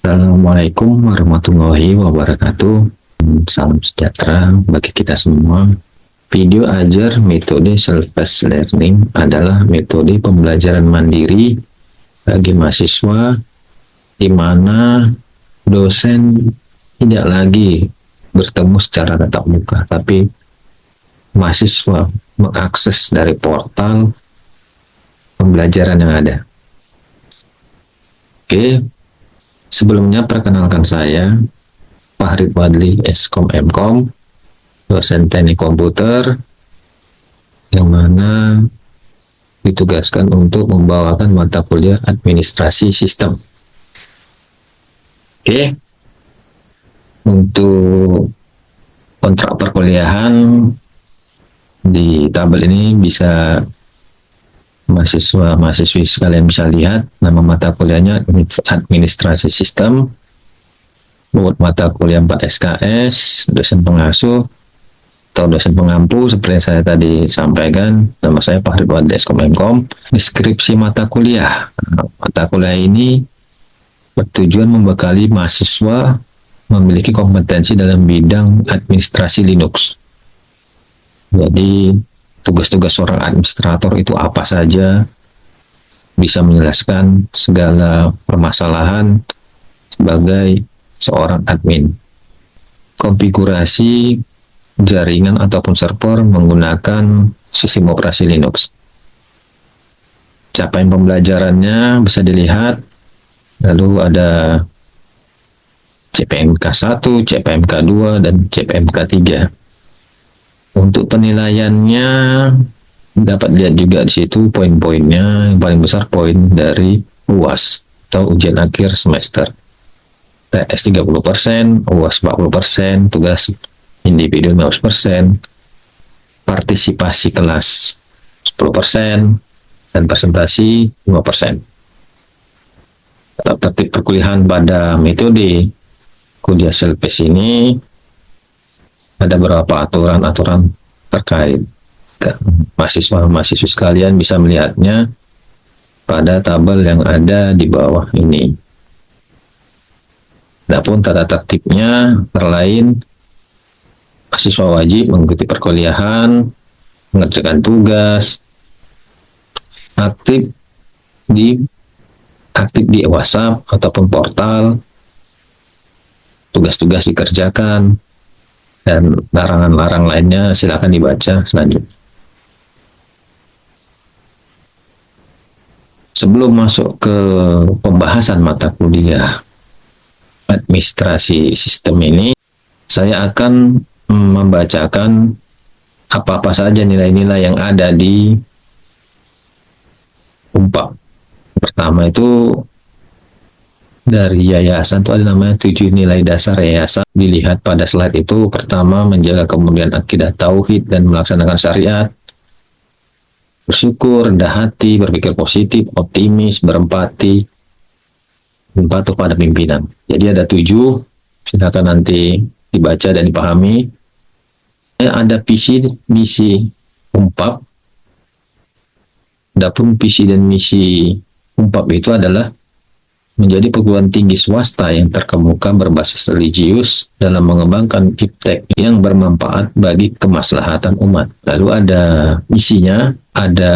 Assalamualaikum warahmatullahi wabarakatuh. Salam sejahtera bagi kita semua. Video ajar metode self-paced learning adalah metode pembelajaran mandiri bagi mahasiswa di mana dosen tidak lagi bertemu secara tatap muka, tapi mahasiswa mengakses dari portal pembelajaran yang ada. Oke, sebelumnya perkenalkan saya Fahrid Wadli Eskom Mkom, dosen teknik komputer yang mana ditugaskan untuk membawakan mata kuliah administrasi sistem. Oke, untuk kontrak perkuliahan di tabel ini bisa mahasiswa-mahasiswi sekalian bisa lihat nama mata kuliahnya administrasi sistem, mata kuliah 4 SKS, dosen pengasuh atau dosen pengampu seperti yang saya tadi sampaikan. Nama saya Fahrid Wadli Eskom Mkom. Deskripsi mata kuliah. Mata kuliah ini bertujuan membekali mahasiswa memiliki kompetensi dalam bidang administrasi Linux. Jadi tugas-tugas seorang administrator itu apa saja, bisa menjelaskan segala permasalahan sebagai seorang admin. Konfigurasi jaringan ataupun server menggunakan sistem operasi Linux. Capaian pembelajarannya bisa dilihat, lalu ada CPMK 1, CPMK 2, dan CPMK 3. Untuk penilaiannya dapat lihat juga di situ poin-poinnya. Yang paling besar poin dari UAS atau ujian akhir semester. TS 30%, UAS 40%, tugas individu 15%, partisipasi kelas 10%, dan presentasi 5%. Tertib perkuliahan pada metode kuliah self-paced ini ada beberapa aturan-aturan terkait. Mahasiswa-mahasiswa sekalian bisa melihatnya pada tabel yang ada di bawah ini. Adapun tata tertibnya lain, mahasiswa wajib mengikuti perkuliahan, mengerjakan tugas, aktif di WhatsApp ataupun portal, tugas-tugas dikerjakan, dan larangan-larang lainnya silakan dibaca selanjutnya. Sebelum masuk ke pembahasan mata kuliah administrasi sistem ini, saya akan membacakan apa-apa saja nilai-nilai yang ada di UNPAD. Pertama itu dari yayasan itu ada namanya 7 nilai dasar yayasan. Dilihat pada slide itu, pertama menjaga kemuliaan akidah tauhid dan melaksanakan syariat, bersyukur, rendah hati, berpikir positif, optimis, berempati, dan patuh pada pimpinan. Jadi ada 7, silakan nanti dibaca dan dipahami. Ada visi misi UNPAD. Adapun visi dan misi UNPAD itu adalah menjadi perguruan tinggi swasta yang terkemuka berbasis religius dalam mengembangkan iptek yang bermanfaat bagi kemaslahatan umat. Lalu ada misinya, ada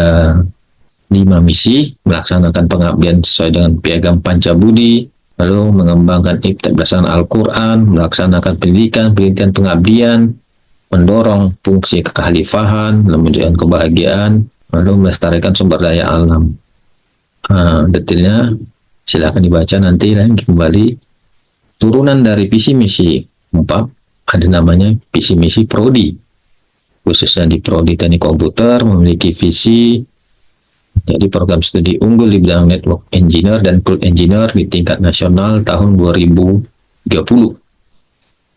5 misi: melaksanakan pengabdian sesuai dengan piagam Pancabudi, lalu mengembangkan iptek berdasarkan Al-Quran, melaksanakan pendidikan pengabdian, mendorong fungsi kekhalifahan, menunjukkan kebahagiaan, lalu melestarikan sumber daya alam. Detailnya silakan dibaca nanti lagi kembali. Turunan dari visi misi UNPAD ada namanya visi misi prodi, khususnya di prodi teknik komputer memiliki visi jadi program studi unggul di bidang network engineer dan cloud engineer di tingkat nasional tahun 2030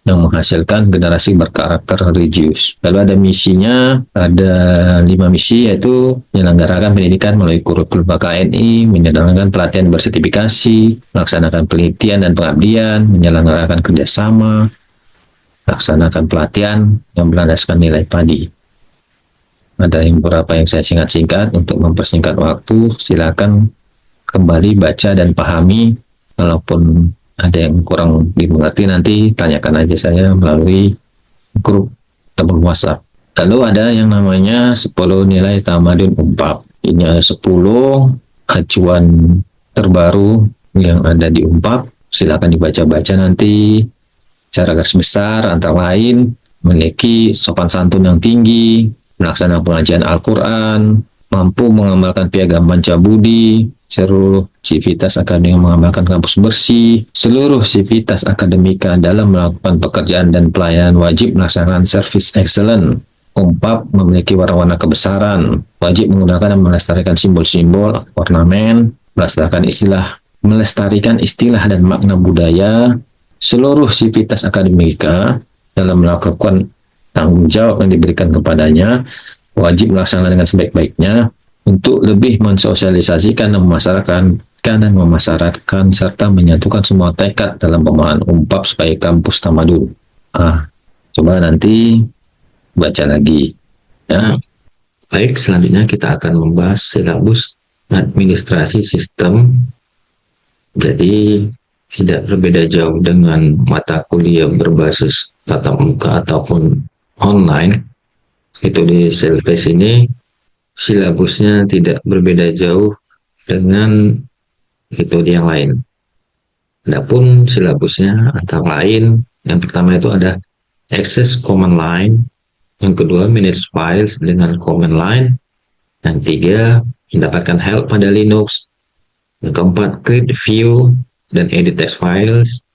yang menghasilkan generasi berkarakter religius. Lalu ada misinya, ada 5 misi, yaitu menyelenggarakan pendidikan melalui kurikulum KKNI, menyelenggarakan pelatihan bersertifikasi, melaksanakan penelitian dan pengabdian, menyelenggarakan kerjasama, melaksanakan pelatihan yang berlandaskan nilai padi. Ada beberapa yang saya singkat-singkat untuk mempersingkat waktu. Silakan kembali baca dan pahami. Kalaupun ada yang kurang dimengerti nanti tanyakan aja saya melalui grup teman WhatsApp. Lalu ada yang namanya 10 nilai tamadun UNPAP. Ini ada 10 acuan terbaru yang ada di UNPAP. Silakan dibaca-baca nanti. Cara garis besar antara lain memiliki sopan santun yang tinggi, melaksanakan pengajian Al-Quran, mampu mengamalkan piagam Pancabudi, seluruh sivitas akademik mengamalkan kampus bersih, seluruh sivitas akademika dalam melakukan pekerjaan dan pelayanan wajib melaksanakan service excellent. UNPAP memiliki warna-warna kebesaran, wajib menggunakan dan melestarikan simbol-simbol, ornamen, melestarikan istilah dan makna budaya. Seluruh sivitas akademika dalam melakukan tanggung jawab yang diberikan kepadanya wajib melaksanakan dengan sebaik-baiknya untuk lebih mensosialisasikan dan memasyaratkan serta menyatukan semua tekad dalam pemahaman UNPAP sebagai kampus tamadun. Coba nanti baca lagi. Ya. Baik, selanjutnya kita akan membahas silabus administrasi sistem. Jadi tidak berbeda jauh dengan mata kuliah berbasis tatap muka ataupun online. Itu di Selfie ini silabusnya tidak berbeda jauh dengan metode yang lain. Adapun silabusnya antara lain, yang pertama itu ada Access Command Line, yang kedua Manage Files dengan Command Line, yang ketiga mendapatkan help pada Linux, yang keempat Create View dan edit text files,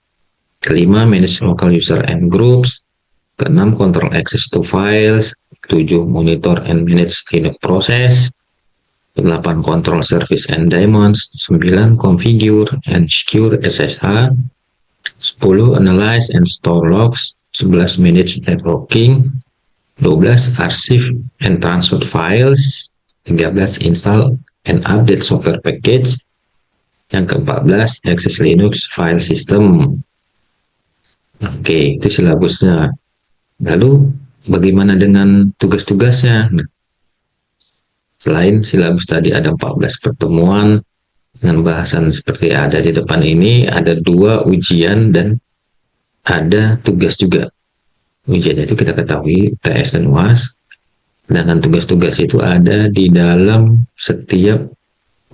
kelima manage local user and groups, keenam control access to files, ketujuh monitor and manage Linux process, 8 control service and daemons, 9 configure and secure SSH, 10 analyze and store logs, 11 manage networking, 12 archive and transfer files, 13 install and update software package, yang ke-14 access Linux file system. Oke, itu silabusnya. Lalu bagaimana dengan tugas-tugasnya? Selain silabus tadi ada 14 pertemuan dengan bahasan seperti ada di depan ini, ada 2 ujian dan ada tugas juga. Ujian itu kita ketahui TS dan UAS, sedangkan tugas-tugas itu ada di dalam setiap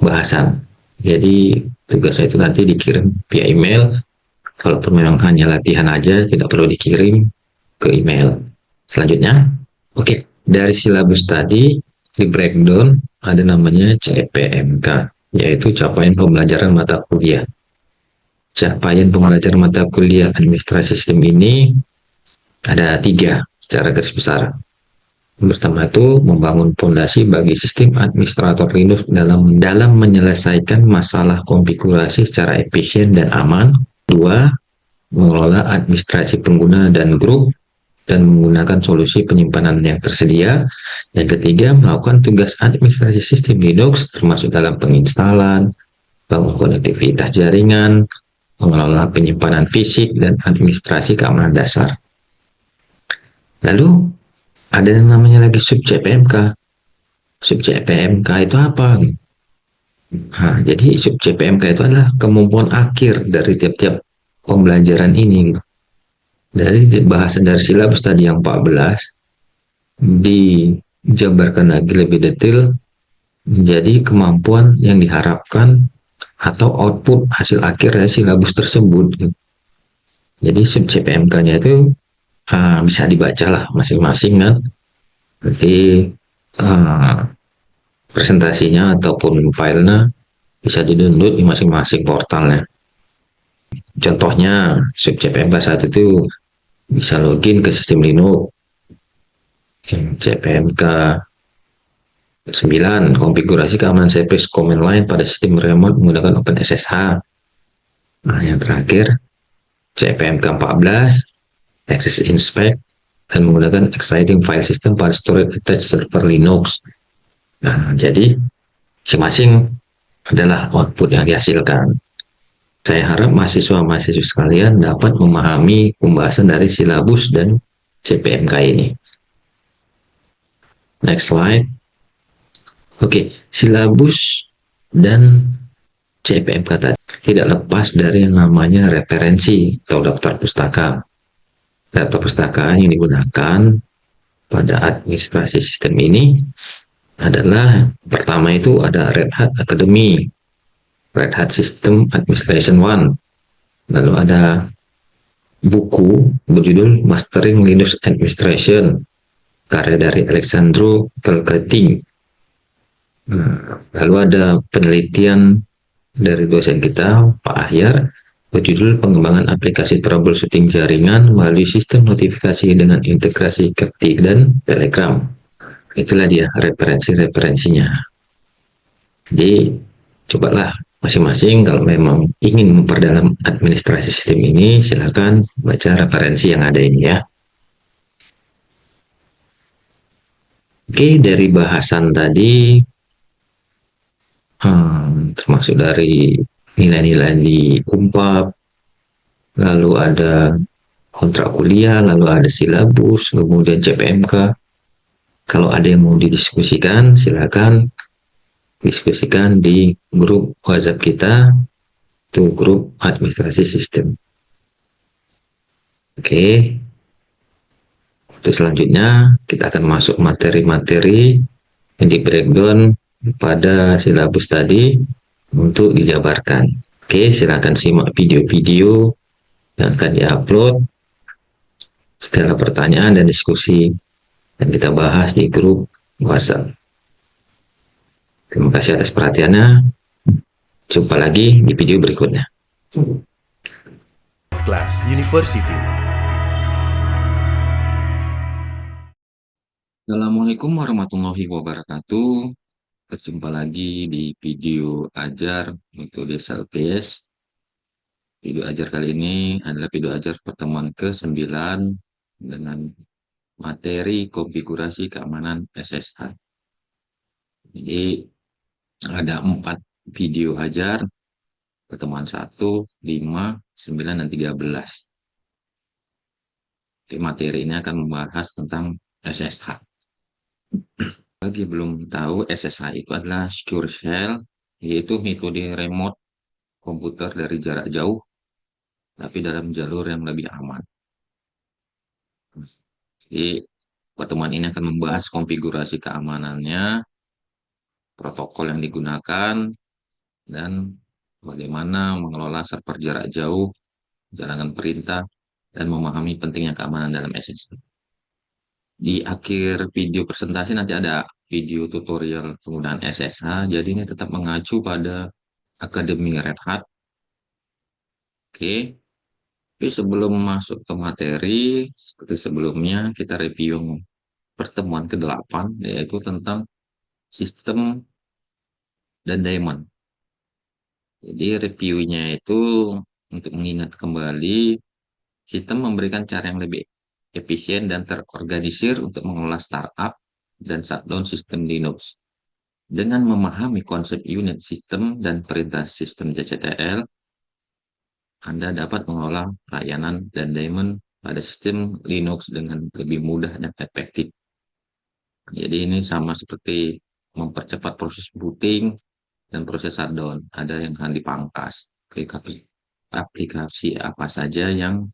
bahasan. Jadi tugasnya itu nanti dikirim via email. Kalaupun memang hanya latihan aja, tidak perlu dikirim ke email. Selanjutnya, oke, dari silabus tadi di breakdown ada namanya CPMK, yaitu capaian pembelajaran mata kuliah. Capaian pembelajaran mata kuliah administrasi sistem ini ada 3 secara garis besar. Pertama itu membangun fondasi bagi sistem administrator Linux dalam menyelesaikan masalah konfigurasi secara efisien dan aman. 2. Mengelola administrasi pengguna dan grup dan menggunakan solusi penyimpanan yang tersedia. Yang ketiga, melakukan tugas administrasi sistem Linux termasuk dalam penginstalan, bangun konektivitas jaringan, mengelola penyimpanan fisik dan administrasi keamanan dasar. Lalu ada yang namanya lagi sub CPMK. Sub CPMK itu apa? Nah, jadi sub CPMK itu adalah kemampuan akhir dari tiap-tiap pembelajaran ini. Dari bahasan dari silabus tadi yang 14 dijabarkan lagi lebih detail menjadi kemampuan yang diharapkan atau output hasil akhir dari silabus tersebut. Jadi sub CPMK-nya itu bisa dibaca lah masing-masing kan. Berarti presentasinya ataupun filenya bisa di-download di masing-masing portalnya. Contohnya sub CPMK saat itu bisa login ke sistem Linux. CPMK 9 konfigurasi keamanan service command line pada sistem remote menggunakan OpenSSH. Nah, yang terakhir CPMK 14 access inspect dan menggunakan exciting file system pada storage attached server Linux. Nah, jadi masing-masing adalah output yang dihasilkan. Saya harap mahasiswa-mahasiswa sekalian dapat memahami pembahasan dari silabus dan CPMK ini. Next slide. Oke, silabus dan CPMK tadi tidak lepas dari yang namanya referensi atau daftar pustaka. Daftar pustaka yang digunakan pada administrasi sistem ini adalah pertama itu ada Red Hat Academy, Red Hat System Administration One, lalu ada buku berjudul Mastering Linux Administration karya dari Alexandro Calcating. Lalu ada penelitian dari dosen kita Pak Ahyar berjudul pengembangan aplikasi troubleshooting jaringan melalui sistem notifikasi dengan integrasi ketik dan Telegram. Itulah dia referensi-referensinya. Jadi cobalah masing-masing kalau memang ingin memperdalam administrasi sistem ini, silakan baca referensi yang ada ini ya. Oke, dari bahasan tadi, termasuk dari nilai-nilai di UNPAP, lalu ada kontrak kuliah, lalu ada silabus, kemudian CPMK. Kalau ada yang mau didiskusikan, silakan diskusikan di grup WhatsApp kita, itu grup administrasi sistem. Oke, untuk selanjutnya kita akan masuk materi-materi yang di breakdown pada silabus tadi untuk dijabarkan. Oke, silakan simak video-video yang akan diupload, segala pertanyaan dan diskusi yang kita bahas di grup WhatsApp. Terima kasih atas perhatiannya. Jumpa lagi di video berikutnya. Class University. Assalamualaikum warahmatullahi wabarakatuh. Berjumpa lagi di video ajar untuk desa LPS. Video ajar kali ini adalah video ajar pertemuan ke-9 dengan materi konfigurasi keamanan SSH. Jadi ada 4 video ajar, pertemuan 1, 5, 9, dan 13. Jadi materi ini akan membahas tentang SSH. Bagi yang belum tahu, SSH itu adalah Secure Shell, yaitu metode remote komputer dari jarak jauh, tapi dalam jalur yang lebih aman. Jadi, pertemuan ini akan membahas konfigurasi keamanannya, protokol yang digunakan, dan bagaimana mengelola server jarak jauh, jalankan perintah, dan memahami pentingnya keamanan dalam SSH. Di akhir video presentasi nanti ada video tutorial penggunaan SSH, jadi ini tetap mengacu pada Akademi Red Hat. Oke, tapi sebelum masuk ke materi, seperti sebelumnya kita review pertemuan ke-8, yaitu tentang sistem dan daemon. Jadi reviewnya itu untuk mengingat kembali, sistem memberikan cara yang lebih efisien dan terorganisir untuk mengelola startup dan shutdown sistem Linux. Dengan memahami konsep unit sistem dan perintah sistem JCTL, Anda dapat mengelola layanan dan daemon pada sistem Linux dengan lebih mudah dan efektif. Jadi ini sama seperti mempercepat proses booting dan proses shutdown. Ada yang akan dipangkas. Aplikasi apa saja yang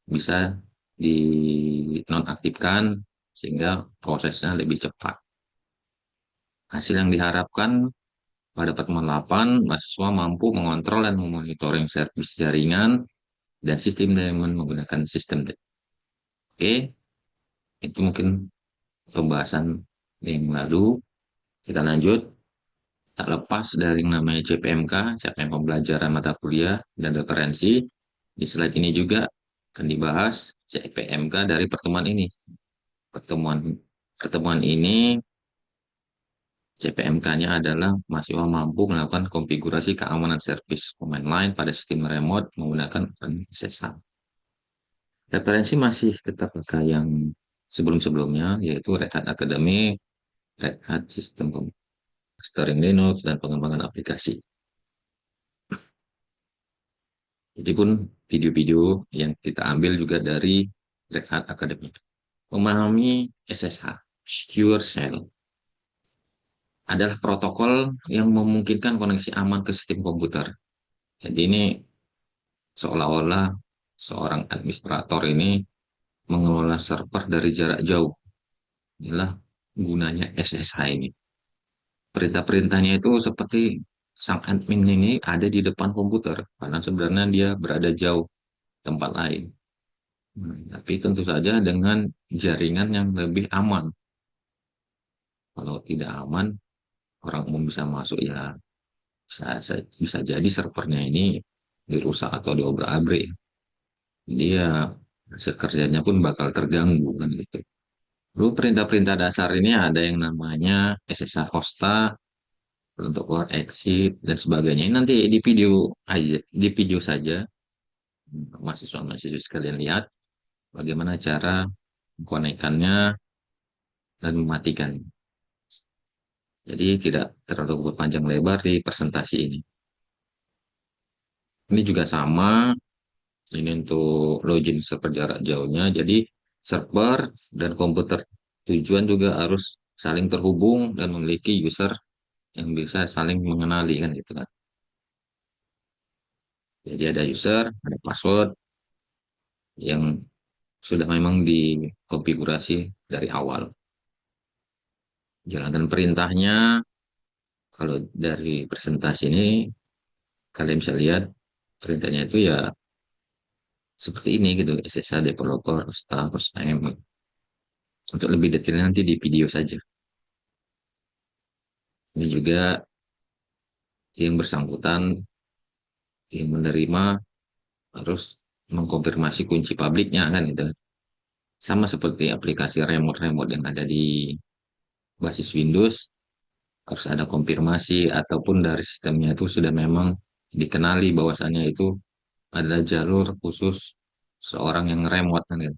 bisa dinonaktifkan sehingga prosesnya lebih cepat. Hasil yang diharapkan pada pertemuan 8, mahasiswa mampu mengontrol dan memonitoring servis jaringan dan sistem daemon menggunakan sistem. Oke, itu mungkin pembahasan yang lalu. Kita lanjut. Tak lepas dari yang namanya CPMK, capaian pembelajaran mata kuliah dan referensi, di slide ini juga akan dibahas CPMK dari pertemuan ini. Pertemuan ini CPMK-nya adalah mahasiswa mampu melakukan konfigurasi keamanan servis command line pada sistem remote menggunakan SSH. Referensi masih tetap pakai yang sebelum-sebelumnya, yaitu Red Hat Academy, Red Hat System Mastering Linux, dan pengembangan aplikasi. Jadi pun video-video yang kita ambil juga dari Red Hat Academy. Memahami SSH, Secure Shell. adalah protokol yang memungkinkan koneksi aman ke sistem komputer. Jadi ini seolah-olah seorang administrator ini mengelola server dari jarak jauh. Inilah gunanya SSH ini. Perintah-perintahnya itu seperti sang admin ini ada di depan komputer, karena sebenarnya dia berada jauh tempat lain. Tapi tentu saja dengan jaringan yang lebih aman. Kalau tidak aman, orang umum bisa masuk ya bisa jadi servernya ini dirusak atau diobrak-abrik. Dia hasil kerjanya pun bakal terganggu kan gitu. Lalu perintah-perintah dasar ini ada yang namanya SSH hosta untuk keluar exit dan sebagainya. Ini nanti di video aja, di video saja mahasiswa-mahasiswa sekalian lihat bagaimana cara mengkonekkannya dan mematikan. Jadi tidak terlalu berpanjang lebar di presentasi ini. Ini juga sama, ini untuk login server jarak jauhnya. Jadi server dan komputer tujuan juga harus saling terhubung dan memiliki user yang bisa saling mengenali kan gitu kan. Jadi ada user, ada password yang sudah memang dikonfigurasi dari awal. Jalankan perintahnya, kalau dari presentasi ini kalian bisa lihat perintahnya itu ya seperti ini gitu, SSH developer, staff, name. Untuk lebih detailnya nanti di video saja. Ini juga yang bersangkutan, yang menerima harus mengkonfirmasi kunci publiknya kan gitu. Sama seperti aplikasi remote-remote yang ada di basis Windows, harus ada konfirmasi ataupun dari sistemnya itu sudah memang dikenali bahwasannya itu adalah jalur khusus seorang yang remote kan gitu.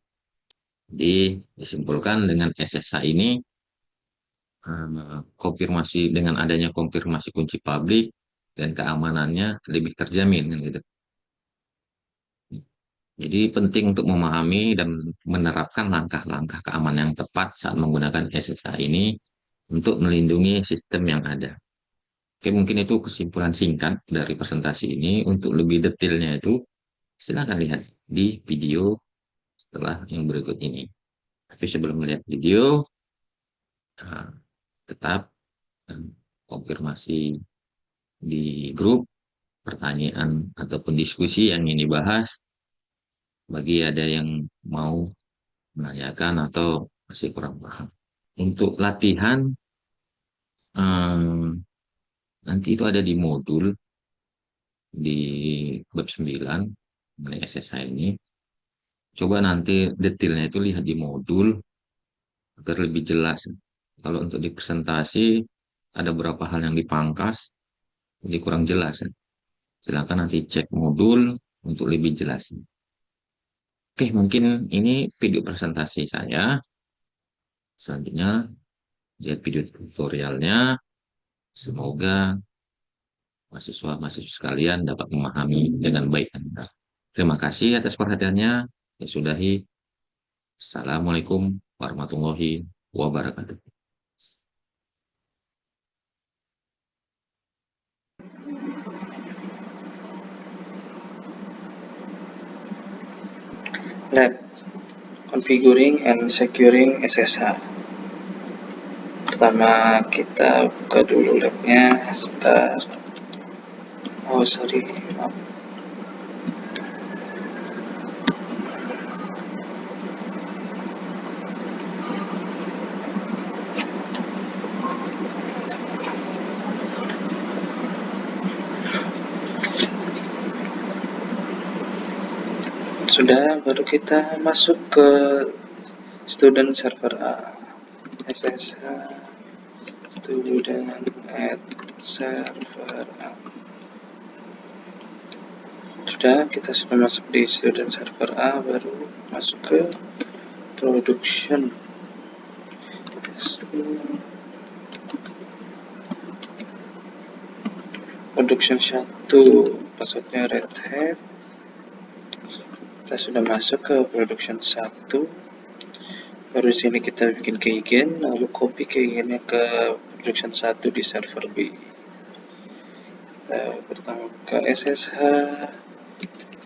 Jadi disimpulkan dengan SSH ini konfirmasi dengan adanya konfirmasi kunci publik dan keamanannya lebih terjamin kan gitu. Jadi penting untuk memahami dan menerapkan langkah-langkah keamanan yang tepat saat menggunakan SSH ini untuk melindungi sistem yang ada. Oke, mungkin itu kesimpulan singkat dari presentasi ini. Untuk lebih detailnya itu, silakan lihat di video setelah yang berikut ini. Tapi sebelum melihat video, nah, tetap konfirmasi di grup, pertanyaan ataupun diskusi yang ini dibahas, bagi ada yang mau menanyakan atau masih kurang paham. Untuk latihan, eh, nanti itu ada di modul di bab 9 mengenai SSH ini. Coba nanti detailnya itu lihat di modul agar lebih jelas. Kalau untuk di presentasi ada beberapa hal yang dipangkas, jadi kurang jelas. Silakan nanti cek modul untuk lebih jelas. Oke, mungkin ini video presentasi saya. Selanjutnya lihat video tutorialnya. Semoga mahasiswa-mahasiswa sekalian dapat memahami dengan baik dan benar. Terima kasih atas perhatiannya. Saya sudahi. Assalamualaikum warahmatullahi wabarakatuh. Lab Configuring and Securing SSH. Pertama kita buka dulu labnya sebentar. Oh sorry, maaf. Sudah, baru kita masuk ke student server A. SSH student at server A. Sudah, kita sudah masuk di student server A, baru masuk ke production. Production 1, passwordnya Red Hat. Kita sudah masuk ke production 1. Baru sini kita bikin keygen, lalu copy keygennya ke production 1 di server B. Kita pertama buka SSH,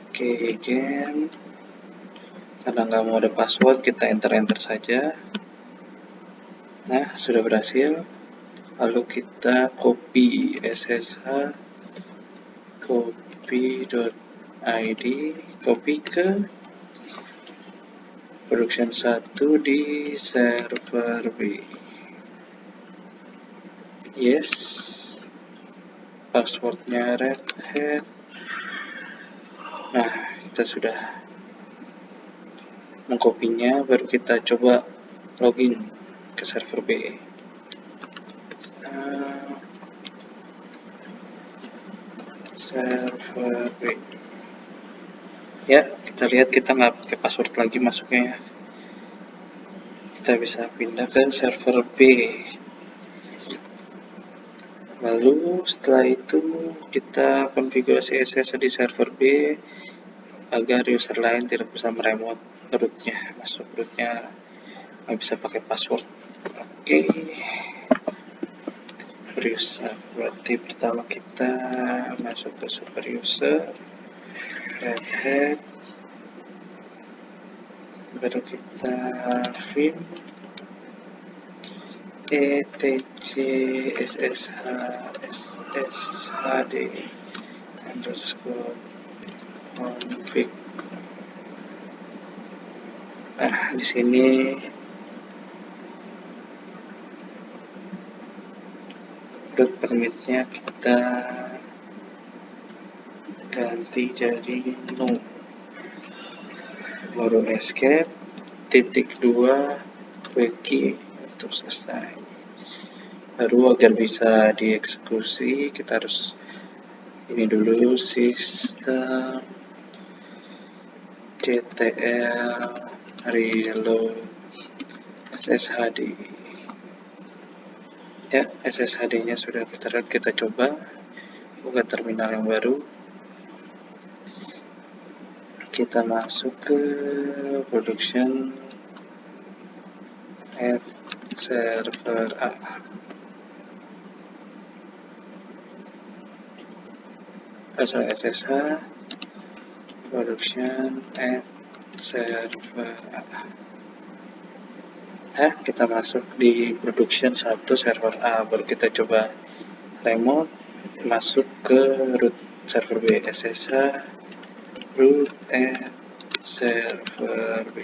oke, again, karena nggak mau ada password kita enter saja. Nah, sudah berhasil. Lalu kita copy SSH, copy.id, copy ke production 1 di server B. Yes, passwordnya Red Hat. Nah, kita sudah mengkopinya, baru kita coba login ke server B. Server B. Ya, kita lihat kita nggak pakai password lagi masuknya ya. Kita bisa pindah ke server B. Lalu setelah itu kita konfigurasi SSH di server B agar user lain tidak bisa meremote rootnya, masuk rootnya nggak bisa pakai password. Oke. Super user, berarti pertama kita masuk ke super user Red Hat, baru kita vim etc ssh sshd underscore config. Nah, di sini root permitnya kita ganti jadi no, baru escape, -2 wiki untuk selesai. Baru agar bisa dieksekusi kita harus ini dulu, sistem ctl reload sshd. Ya, SSHD nya sudah kita coba buka terminal yang baru. Kita masuk ke production at server A. Asal SSH production at server A. Kita masuk di production 1 server A, baru kita coba remote masuk ke root server B, SSH root at server B.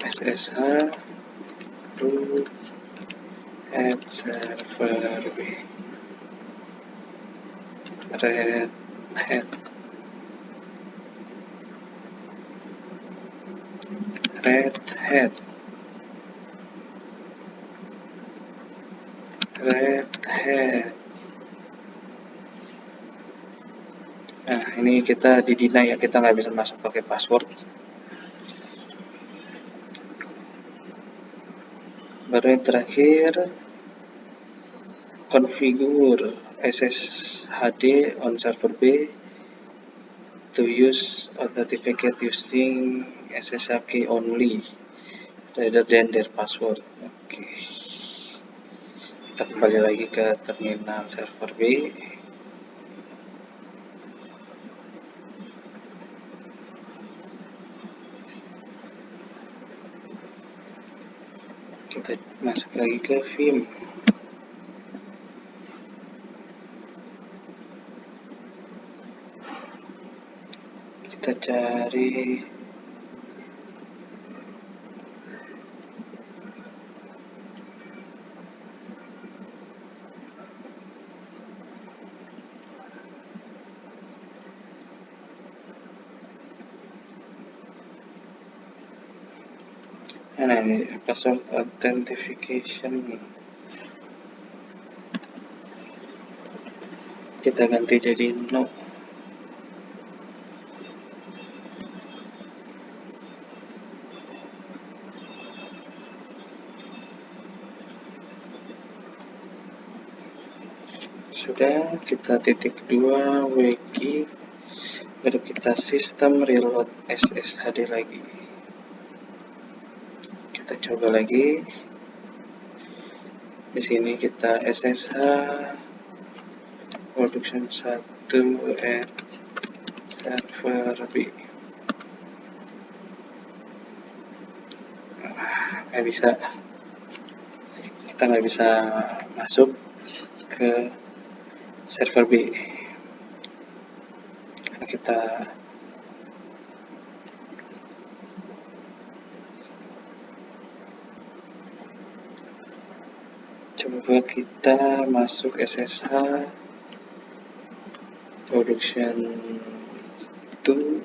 SSH root at server B. Red Hat. Red Hat. Red Hat. Nah, ini kita di-deny ya, kita nggak bisa masuk pakai password. Baru yang terakhir, configure SSHD on server B to use authenticate using SSH key only rather than their password. Oke. Kita kembali lagi ke terminal server B. Kita masuk lagi ke vim. Kita cari nah, ini password authentication. Kita ganti jadi no. Sudah, kita -2 wiki, baru kita sistem reload SSHD lagi. Kita coba lagi. Di sini kita SSH production 1 at server B. Nggak bisa, kita nggak bisa masuk ke server B. Kita coba kita masuk SSH production 2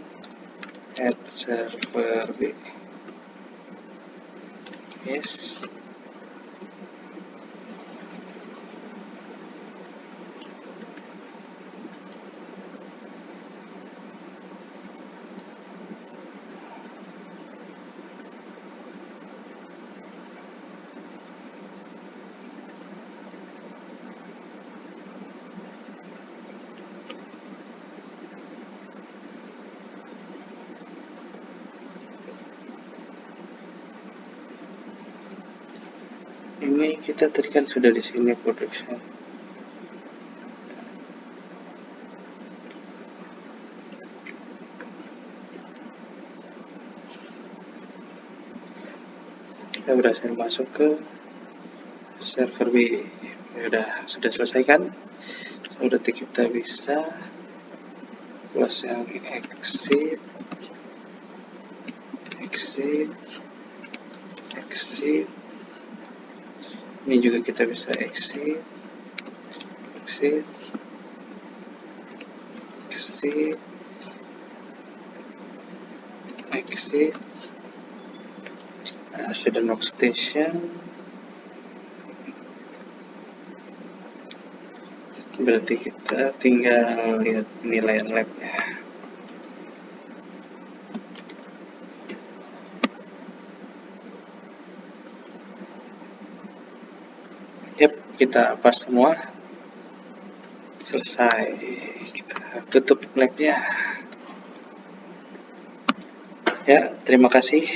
at server B. Yes. Ini kita tadi kan sudah di sini production. Kita berhasil masuk ke server B. Sudah selesai kan? Berarti kita bisa close yang exit, ini juga kita bisa exit, sudah knock station. Berarti kita tinggal lihat penilaian labnya. Yap, kita hapus semua. Selesai. Kita tutup labnya. Ya, terima kasih.